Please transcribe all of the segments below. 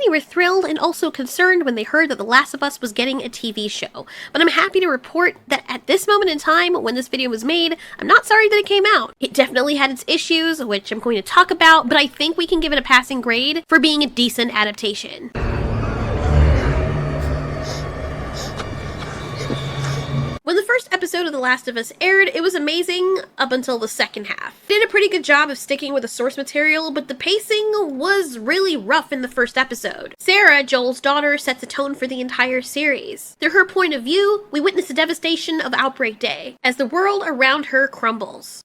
Many were thrilled and also concerned when they heard that The Last of Us was getting a TV show, but I'm happy to report that at this moment in time, when this video was made, I'm not sorry that it came out. It definitely had its issues, which I'm going to talk about, but I think we can give it a passing grade for being a decent adaptation. When the first episode of The Last of Us aired, it was amazing up until the second half. It did a pretty good job of sticking with the source material, but the pacing was really rough in the first episode. Sarah, Joel's daughter, sets the tone for the entire series. Through her point of view, we witness the devastation of Outbreak Day, as the world around her crumbles.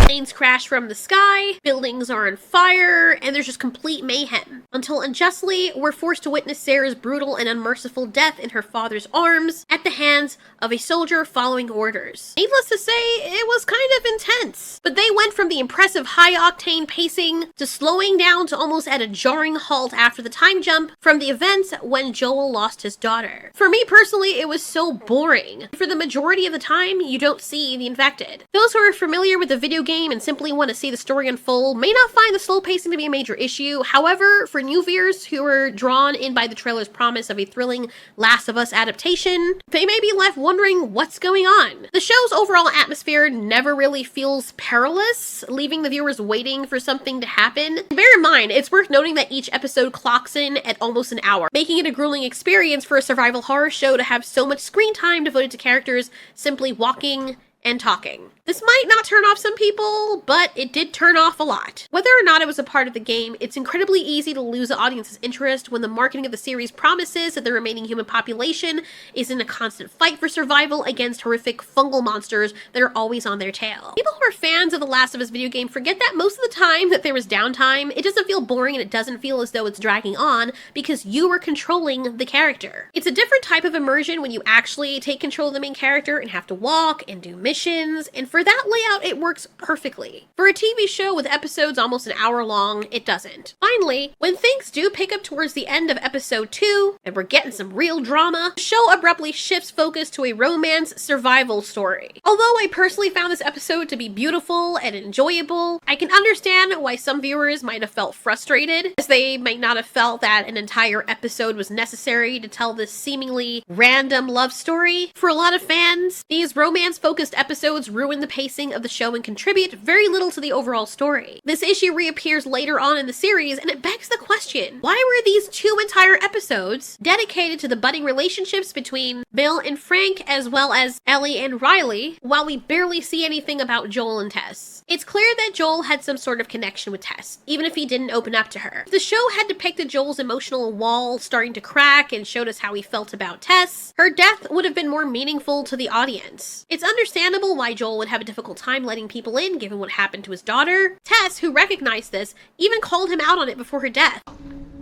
Planes crash from the sky, buildings are on fire, and there's just complete mayhem. Until unjustly, we're forced to witness Sarah's brutal and unmerciful death in her father's arms at the hands of a soldier following orders. Needless to say, it was kind of intense. But they went from the impressive high-octane pacing to slowing down to almost at a jarring halt after the time jump from the events when Joel lost his daughter. For me personally, it was so boring. For the majority of the time, you don't see the infected. Those who are familiar with the video game and simply want to see the story unfold may not find the slow pacing to be a major issue. However, for new viewers who are drawn in by the trailer's promise of a thrilling Last of Us adaptation, they may be left wondering what's going on. The show's overall atmosphere never really feels perilous, leaving the viewers waiting for something to happen. Bear in mind, it's worth noting that each episode clocks in at almost an hour, making it a grueling experience for a survival horror show to have so much screen time devoted to characters simply walking and talking. This might not turn off some people, but it did turn off a lot. Whether or not it was a part of the game, it's incredibly easy to lose the audience's interest when the marketing of the series promises that the remaining human population is in a constant fight for survival against horrific fungal monsters that are always on their tail. People who are fans of The Last of Us video game forget that most of the time that there was downtime, it doesn't feel boring and it doesn't feel as though it's dragging on because you were controlling the character. It's a different type of immersion when you actually take control of the main character and have to walk and do missions, and for that layout, it works perfectly. For a TV show with episodes almost an hour long, it doesn't. Finally, when things do pick up towards the end of episode 2, and we're getting some real drama, the show abruptly shifts focus to a romance survival story. Although I personally found this episode to be beautiful and enjoyable, I can understand why some viewers might have felt frustrated, as they might not have felt that an entire episode was necessary to tell this seemingly random love story. For a lot of fans, these romance-focused episodes ruin the pacing of the show and contribute very little to the overall story. This issue reappears later on in the series, and it begs the question, why were these 2 entire episodes dedicated to the budding relationships between Bill and Frank as well as Ellie and Riley, while we barely see anything about Joel and Tess? It's clear that Joel had some sort of connection with Tess, even if he didn't open up to her. If the show had depicted Joel's emotional wall starting to crack and showed us how he felt about Tess, her death would have been more meaningful to the audience. It's understandable why Joel would have a difficult time letting people in given what happened to his daughter. Tess, who recognized this, even called him out on it before her death.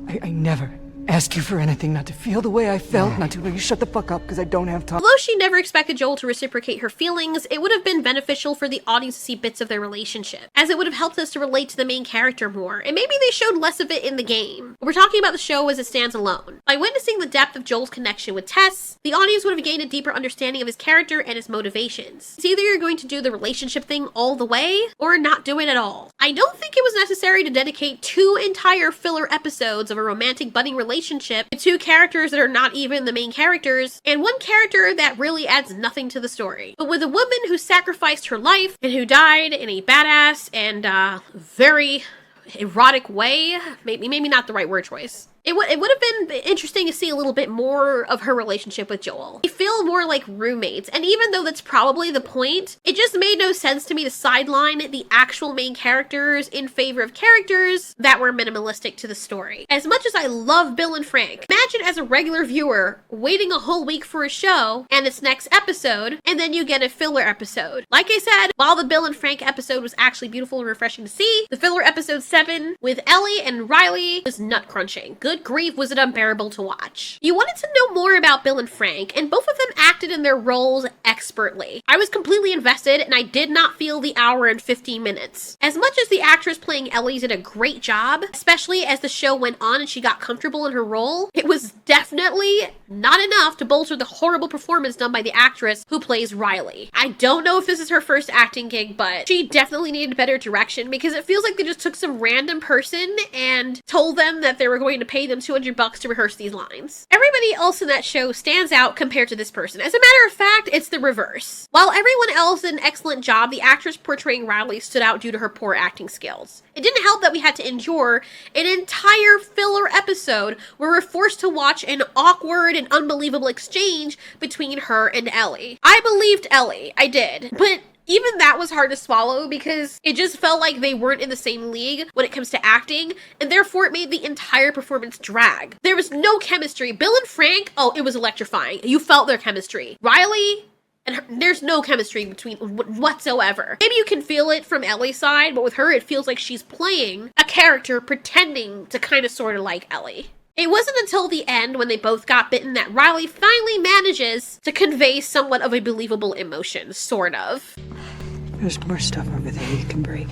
I never ask you for anything, not to feel the way I felt, not to you shut the fuck up because I don't have time. Although she never expected Joel to reciprocate her feelings, it would have been beneficial for the audience to see bits of their relationship, as it would have helped us to relate to the main character more, and maybe they showed less of it in the game. We're talking about the show as it stands alone. By witnessing the depth of Joel's connection with Tess, the audience would have gained a deeper understanding of his character and his motivations. It's either you're going to do the relationship thing all the way, or not do it at all. I don't think it was necessary to dedicate 2 entire filler episodes of a romantic budding relationship to 2 characters that are not even the main characters, and 1 character that really adds nothing to the story. But with a woman who sacrificed her life and who died in a badass and very erotic way, maybe not the right word choice. It would have been interesting to see a little bit more of her relationship with Joel. They feel more like roommates, and even though that's probably the point, it just made no sense to me to sideline the actual main characters in favor of characters that were minimalistic to the story. As much as I love Bill and Frank, imagine as a regular viewer waiting a whole week for a show and its next episode, and then you get a filler episode. Like I said, while the Bill and Frank episode was actually beautiful and refreshing to see, the filler episode 7 with Ellie and Riley was nut crunching. Good grief, was it unbearable to watch. You wanted to know more about Bill and Frank, and both of them acted in their roles expertly. I was completely invested, and I did not feel the hour and 15 minutes. As much as the actress playing Ellie did a great job, especially as the show went on and she got comfortable in her role, it was was definitely not enough to bolster the horrible performance done by the actress who plays Riley. I don't know if this is her first acting gig, but she definitely needed better direction because it feels like they just took some random person and told them that they were going to pay them $200 to rehearse these lines. Everybody else in that show stands out compared to this person. As a matter of fact, it's the reverse. While everyone else did an excellent job, the actress portraying Riley stood out due to her poor acting skills. It didn't help that we had to endure an entire filler episode where we're forced to watch an awkward and unbelievable exchange between her and Ellie. I believed Ellie, I did, but even that was hard to swallow because it just felt like they weren't in the same league when it comes to acting, and therefore it made the entire performance drag. There was no chemistry. Bill and Frank, oh, it was electrifying. You felt their chemistry. Riley and her, there's no chemistry between whatsoever. Maybe you can feel it from Ellie's side, but with her it feels like she's playing a character pretending to kind of sort of like Ellie. It wasn't until the end when they both got bitten that Riley finally manages to convey somewhat of a believable emotion, sort of. There's more stuff over there you can break.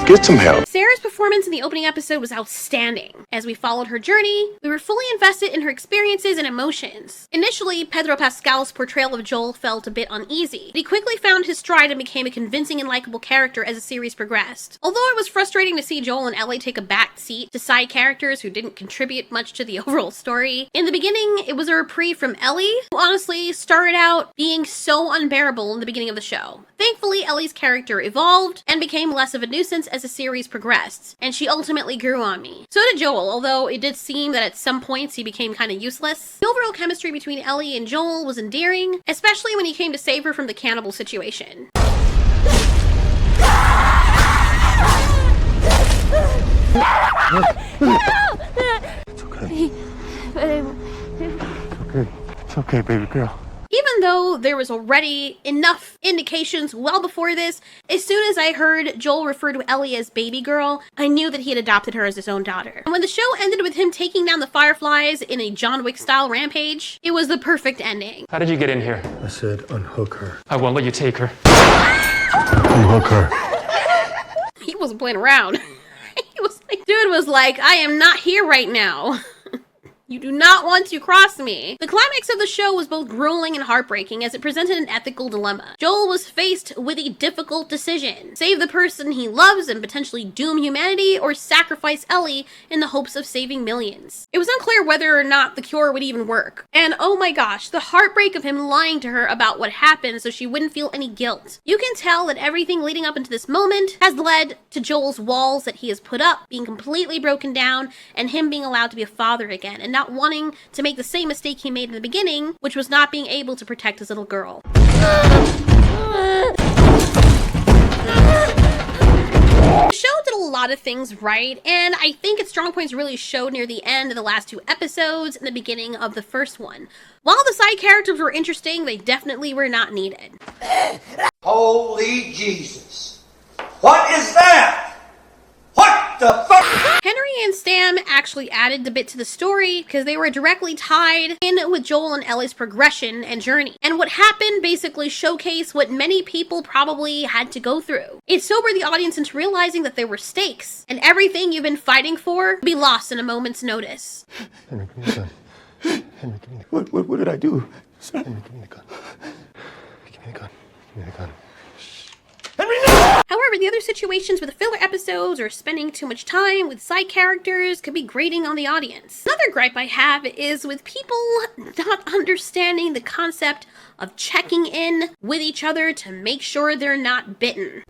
Get some help. Sarah's performance in the opening episode was outstanding. As we followed her journey, we were fully invested in her experiences and emotions. Initially, Pedro Pascal's portrayal of Joel felt a bit uneasy, but he quickly found his stride and became a convincing and likable character as the series progressed. Although it was frustrating to see Joel and Ellie take a back seat to side characters who didn't contribute much to the overall story, in the beginning, it was a reprieve from Ellie, who honestly started out being so unbearable in the beginning of the show. Thankfully, Ellie's character evolved and became less of a nuisance as the series progressed, and she ultimately grew on me. So did Joel, although it did seem that at some points he became kind of useless. The overall chemistry between Ellie and Joel was endearing, especially when he came to save her from the cannibal situation. It's okay. It's okay, baby girl. Even though there was already enough indications well before this, as soon as I heard Joel refer to Ellie as baby girl, I knew that he had adopted her as his own daughter. And when the show ended with him taking down the Fireflies in a John Wick style rampage, it was the perfect ending. How did you get in here? I said unhook her. I won't let you take her. Unhook her. He wasn't playing around. Dude was like, I am not here right now. You do not want to cross me. The climax of the show was both grueling and heartbreaking as it presented an ethical dilemma. Joel was faced with a difficult decision. Save the person he loves and potentially doom humanity, or sacrifice Ellie in the hopes of saving millions. It was unclear whether or not the cure would even work. And oh my gosh, the heartbreak of him lying to her about what happened so she wouldn't feel any guilt. You can tell that everything leading up into this moment has led to Joel's walls that he has put up being completely broken down and him being allowed to be a father again and not wanting to make the same mistake he made in the beginning, which was not being able to protect his little girl. The show did a lot of things right, and I think its strong points really showed near the end of the last two episodes and the beginning of the first one. While the side characters were interesting, they definitely were not needed. Holy Jesus. What is that? What the fuck? Henry and Stam actually added a bit to the story because they were directly tied in with Joel and Ellie's progression and journey. And what happened basically showcased what many people probably had to go through. It sobered the audience into realizing that there were stakes, and everything you've been fighting for would be lost in a moment's notice. Henry, give me the gun. Henry, give me the gun. What did I do? Henry, give me the gun. Give me the gun. Give me the gun. However, the other situations with filler episodes or spending too much time with side characters could be grating on the audience. Another gripe I have is with people not understanding the concept of checking in with each other to make sure they're not bitten.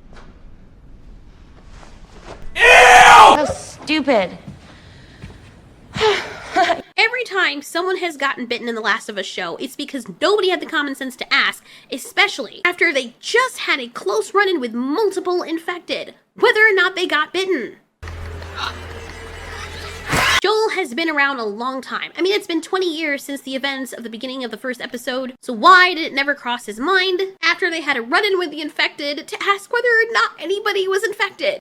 So stupid. Every time someone has gotten bitten in the Last of Us show, it's because nobody had the common sense to ask, especially after they just had a close run-in with multiple infected, whether or not they got bitten. Joel has been around a long time. I mean, it's been 20 years since the events of the beginning of the first episode, so why did it never cross his mind, after they had a run-in with the infected, to ask whether or not anybody was infected?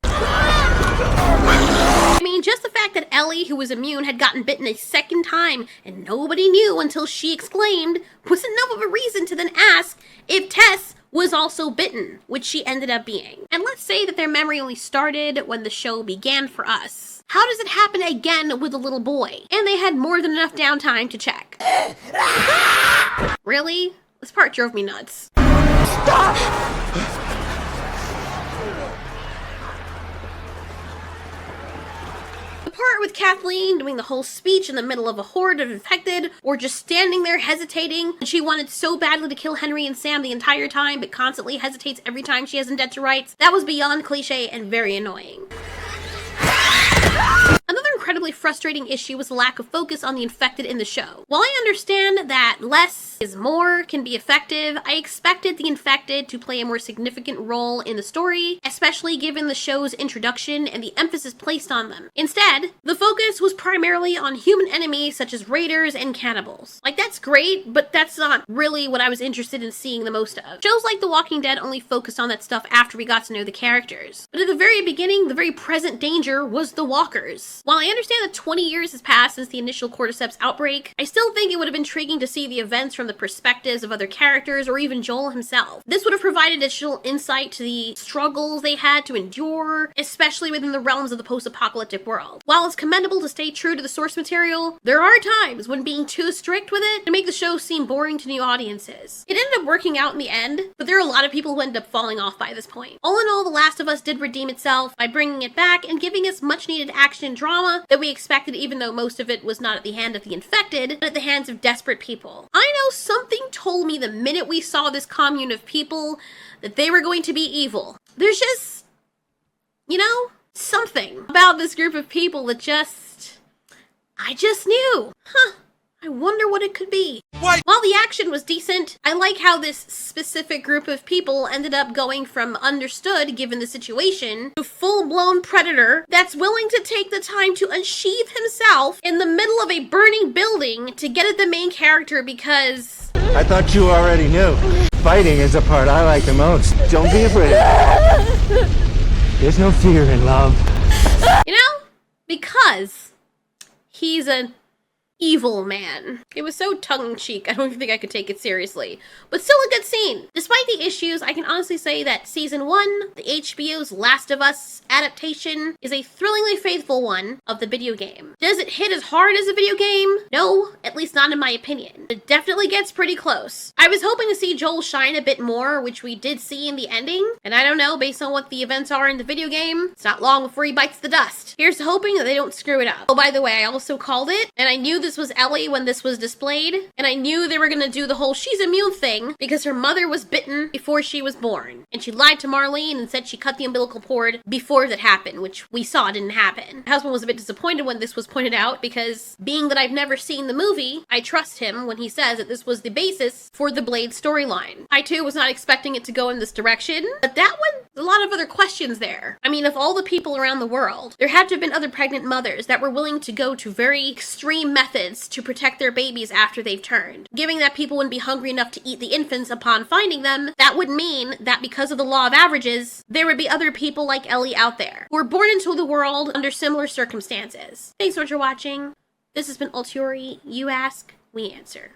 I mean, just the fact that Ellie, who was immune, had gotten bitten a second time and nobody knew until she exclaimed was enough of a reason to then ask if Tess was also bitten, which she ended up being. And let's say that their memory only started when the show began for us. How does it happen again with a little boy? And they had more than enough downtime to check. Really? This part drove me nuts. The part with Kathleen doing the whole speech in the middle of a horde of infected, or just standing there hesitating, and she wanted so badly to kill Henry and Sam the entire time, but constantly hesitates every time she has Indenta rights, that was beyond cliche and very annoying. Another incredibly frustrating issue was the lack of focus on the infected in the show. While I understand that less is more can be effective, I expected the infected to play a more significant role in the story, especially given the show's introduction and the emphasis placed on them. Instead, the focus was primarily on human enemies such as raiders and cannibals. Like, that's great, but that's not really what I was interested in seeing the most of. Shows like The Walking Dead only focused on that stuff after we got to know the characters. But at the very beginning, the very present danger was the walkers. While I understand that 20 years has passed since the initial cordyceps outbreak, I still think it would have been intriguing to see the events from the perspectives of other characters or even Joel himself. This would have provided additional insight to the struggles they had to endure, especially within the realms of the post-apocalyptic world. While it's commendable to stay true to the source material, there are times when being too strict with it can make the show seem boring to new audiences. It ended up working out in the end, but there are a lot of people who ended up falling off by this point. All in all, The Last of Us did redeem itself by bringing it back and giving us much needed action and drama that we expected, even though most of it was not at the hand of the infected, but at the hands of desperate people. I know something told me the minute we saw this commune of people that they were going to be evil. There's just, you know, something about this group of people that I just knew. I wonder what it could be. What? While the action was decent, I like how this specific group of people ended up going from understood given the situation to full-blown predator that's willing to take the time to unsheath himself in the middle of a burning building to get at the main character because... I thought you already knew. Fighting is the part I like the most. Don't be afraid. There's no fear in love. You know? Because he's an evil man. It was so tongue-in-cheek, I don't even think I could take it seriously. But still a good scene. Despite the issues, I can honestly say that Season 1, the HBO's Last of Us adaptation, is a thrillingly faithful one of the video game. Does it hit as hard as a video game? No, at least not in my opinion. It definitely gets pretty close. I was hoping to see Joel shine a bit more, which we did see in the ending, and I don't know, based on what the events are in the video game, it's not long before he bites the dust. Here's hoping that they don't screw it up. Oh, by the way, I also called it, and I knew this was Ellie when this was displayed, and I knew they were gonna do the whole she's immune thing because her mother was bitten before she was born, and she lied to Marlene and said she cut the umbilical cord before that happened, which we saw didn't happen. My husband was a bit disappointed when this was pointed out because, being that I've never seen the movie, I trust him when he says that this was the basis for the Blade storyline. I too was not expecting it to go in this direction, but that one, a lot of other questions there. I mean, of all the people around the world, there had to have been other pregnant mothers that were willing to go to very extreme methods to protect their babies after they've turned. Given that people wouldn't be hungry enough to eat the infants upon finding them, that would mean that because of the law of averages, there would be other people like Ellie out there who were born into the world under similar circumstances. Thanks so much for watching. This has been Ultiori. You ask, we answer.